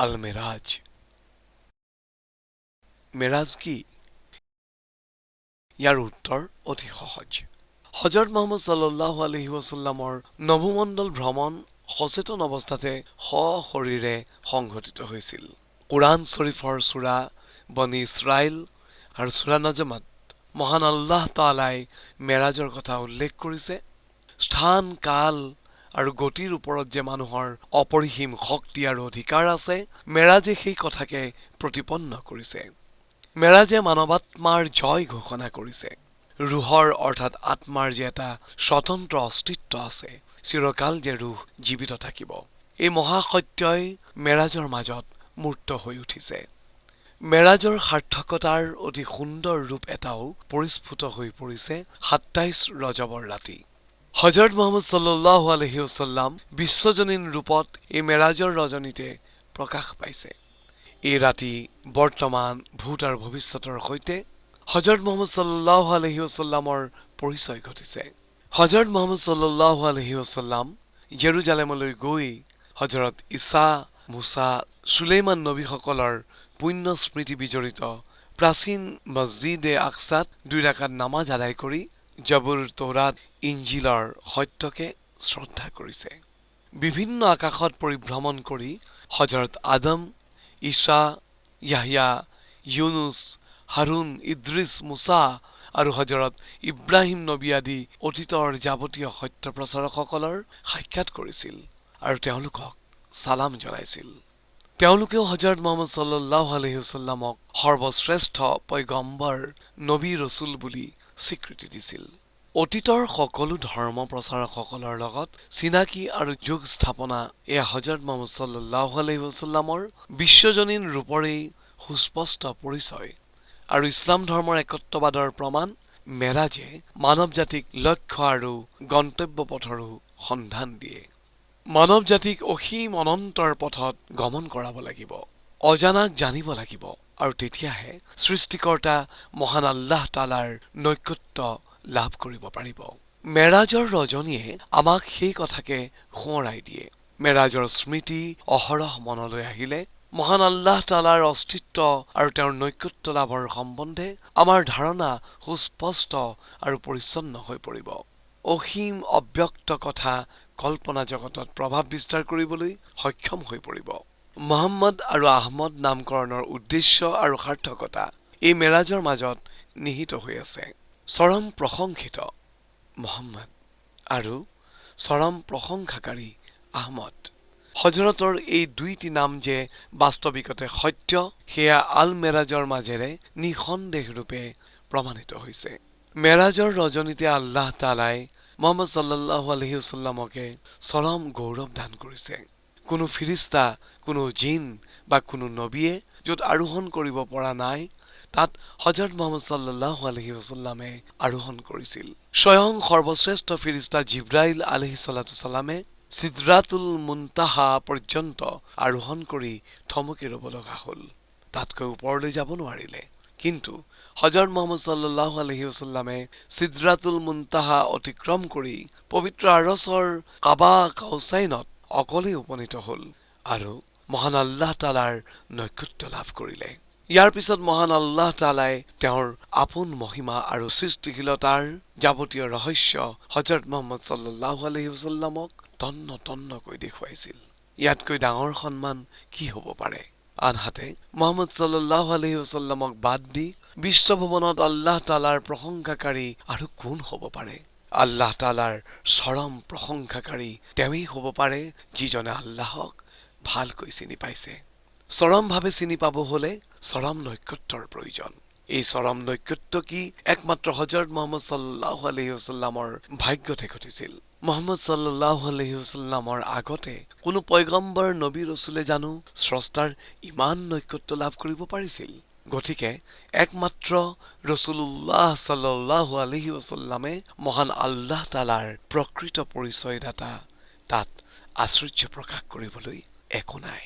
আল মেৰাজ। মেৰাজ কি? ইয়াৰ উত্তৰ অতি সহজ। হজৰত মুহাম্মদ সাল্লাল্লাহু আলাইহি ওয়াসাল্লামৰ নভোমণ্ডল ভ্ৰমণ সচেতন অৱস্থাতে সশৰীৰে সংঘটিত হৈছিল। কুৰাণ শ্বৰীফৰ সূৰা বনী ইছৰাইল আৰু সূৰা নজমত মহান আল্লাহ তাআলাই মেৰাজৰ কথা উল্লেখ কৰিছে। স্থান, কাল আৰু গতিৰ ওপৰত যে মানুহৰ অপৰিসীম শক্তি আৰু অধিকাৰ আছে, মেৰাজে সেই কথাকে প্ৰতিপন্ন কৰিছে। মেৰাজে মানৱাত্মাৰ জয় ঘোষণা কৰিছে। ৰুহৰ অৰ্থাৎ আত্মাৰ যে এটা স্বতন্ত্ৰ অস্তিত্ব আছে, চিৰকাল যে ৰুহ জীৱিত থাকিব, এই মহাসত্যই মেৰাজৰ মাজত মূৰ্ত হৈ উঠিছে। মেৰাজৰ সাৰ্থকতাৰ অতি সুন্দৰ ৰূপ এটাও পৰিস্ফুট হৈ পৰিছে ২৭ ৰজবৰ ৰাতি। হজৰত মুহাম্মদ সাল্লাল্লাহু আলাইহি ওয়াসাল্লাম বিশ্বজনীন ৰূপত এই মেৰাজৰ ৰজনীতে প্ৰকাশ পাইছে। এই ৰাতি বৰ্তমান, ভূত আৰু ভৱিষ্যতৰ সৈতে হজৰত মুহাম্মদ সাল্লাল্লাহু আলাইহি ওয়াসাল্লামৰ পৰিচয় ঘটিছে। হজৰত মুহাম্মদ সাল্লাল্লাহু আলাইহি ওয়াসাল্লাম জেৰুজালেমলৈ গৈ হজৰত ঈসা, মুছা, সুলেইমান নবীসকলৰ পুণ্য স্মৃতি বিজড়িত প্ৰাচীন মছজিদে আকছাত ২ ৰাকাত নামাজ আদায় কৰি জবুৰ, তৌৰাত, ইঞ্জিলৰ সত্যকে শ্ৰদ্ধা কৰিছে। বিভিন্ন আকাশত পৰিভ্ৰমণ কৰি হজৰত আদম, ঈসা, ইয়াহয়া, ইউনুস, হাৰুন, ইদ্ৰিছ, মুছা আৰু হজৰত ইব্ৰাহিম নবী আদি অতীতৰ যাৱতীয় সত্য প্ৰচাৰকসকলৰ সাক্ষাৎ কৰিছিল আৰু তেওঁলোকক সালাম জনাইছিল। তেওঁলোকেও হজৰত মুহাম্মদ সাল্লাল্লাহু আলাইহি ওয়াসাল্লামক সৰ্বশ্ৰেষ্ঠ পয়গম্বৰ, নবী, ৰসুল বুলি স্বীকৃতি দিছিল। অতীতৰ সকলো ধৰ্ম প্ৰচাৰকসকলৰ লগত চিনাকি আৰু যোগ স্থাপনা এয়া হজৰত মুহাম্মদ সাল্লাল্লাহু আলাইহি ওয়াসাল্লামৰ বিশ্বজনীন ৰূপৰেই সুস্পষ্ট পৰিচয় আৰু ইছলাম ধৰ্মৰ একত্ববাদৰ প্ৰমাণ। মেৰাজে মানৱ জাতিক লক্ষ্য আৰু গন্তব্য পথৰো সন্ধান দিয়ে। মানৱ জাতিক অসীম অনন্তৰ পথত গমন কৰাব লাগিব, অজানাক জানিব লাগিব, আৰু তেতিয়াহে সৃষ্টিকৰ্তা মহান আল্লাহ তাআলাৰ নৈকট্য লাভ কৰিব পাৰিব। মেৰাজৰ ৰজনীয়ে আমাক সেই কথাকে সোঁৱৰাই দিয়ে। মেৰাজৰ স্মৃতি অহৰহ মনলৈ আহিলে মহান আল্লাহ তাআলাৰ অস্তিত্ব আৰু তেওঁৰ নৈকট্য লাভৰ সম্বন্ধে আমাৰ ধাৰণা সুস্পষ্ট আৰু পৰিচ্ছন্ন হৈ পৰিব। অসীম অব্যক্ত কথা কল্পনা জগতত প্ৰভাৱ বিস্তাৰ কৰিবলৈ সক্ষম হৈ পৰিব। মুহাম্মদ আৰু আহমদ নামকৰণৰ উদ্দেশ্য আৰু সাৰ্থকতা এই মেৰাজৰ মাজত নিহিত হৈ আছে। চৰম প্ৰশংসিত মুহাম্মদ আৰু চৰম প্ৰশংসাকাৰী আহমদ, হজৰতৰ এই দুইটি নাম যে বাস্তৱিকতে সত্য, সেয়া আল মেৰাজৰ মাজেৰে নিঃসন্দেহ ৰূপে প্ৰমাণিত হৈছে। মেৰাজৰ ৰজনীতে আল্লাহ তাআলাই মুহাম্মদ সাল্লাল্লাহু আলাইহি ওয়াসাল্লামকে চৰম গৌৰৱ দান কৰিছে। কোনো ফিৰিস্তা, কোনো জিন বা কোনো নবীয়ে য'ত আৰোহণ কৰিব পৰা নাই, তাত হজৰত মুহাম্মদ সাল্লাল্লাহু আলাইহি ওয়াসাল্লামে আৰোহণ কৰিছিল। স্বয়ং সৰ্বশ্ৰেষ্ঠ ফিৰিস্তা জিব্ৰাইল আলাইহিছ সালামে সিদৰাতুল মুনতাহা পৰ্যন্ত আৰোহণ কৰি থমকি ৰ'ব লগা হ'ল। তাতকৈ ওপৰলৈ যাব নোৱাৰিলে। কিন্তু হজৰত মুহাম্মদ সাল্লাল্লাহু আলাইহি ওয়াসাল্লামে সিদৰাতুল মুনতাহা অতিক্ৰম কৰি পবিত্ৰ আৰছৰ কাবা কাউচাইনত অকলেই উপনীত হ'ল আৰু মহান আল্লাহ তাআলাৰ নৈকট্য লাভ কৰিলে। ইয়াৰ পিছত মহান আল্লাহ তাআলাই তেওঁৰ আপোন মহিমা আৰু সৃষ্টিশীলতাৰ যাৱতীয় ৰহস্য হজৰত মুহাম্মদ সাল্লাল্লাহু আলাইহি ওয়াসাল্লামক তন্ন তন্নকৈ দেখুৱাইছিল। ইয়াতকৈ ডাঙৰ সন্মান কি হ'ব পাৰে? আনহাতে মুহাম্মদ সাল্লাল্লাহু আলাইহি ওয়াসাল্লামক বাদ দি বিশ্বভৱনত আল্লাহ তাআলাৰ প্ৰশংসাকাৰী আৰু কোন হ'ব পাৰে? আল্লাহ তাআলাৰ চৰম প্ৰশংসাকাৰী তেওঁই হ'ব পাৰে যিজনে আল্লাহক ভালকৈ চিনি পাইছে। চৰমভাৱে চিনি পাব হলে চৰম নৈকট্যৰ প্ৰয়োজন। এই চৰম নৈকট্য কি একমাত্ৰ হজৰত মুহাম্মদ সাল্লাল্লাহু আলাইহি ওয়াসাল্লামৰ ভাগ্যতে ঘটিছিল। মুহাম্মদ সাল্লাল্লাহু আলাইহি ওয়াসাল্লামৰ আগতে কোনো পয়গম্বৰ, নবী, ৰসুলে জানো স্ৰষ্টাৰ ইমান নৈকট্য লাভ কৰিব পাৰিছিল? গতিকে একমাত্ৰ ৰসুলুল্লাহ সাল্লাল্লাহু আলাইহি ওয়াসাল্লামে মহান আল্লাহ তাআলাৰ প্ৰকৃত পৰিচয়দাতা। তাত আশ্চৰ্য প্ৰকাশ কৰিবলৈ একো নাই।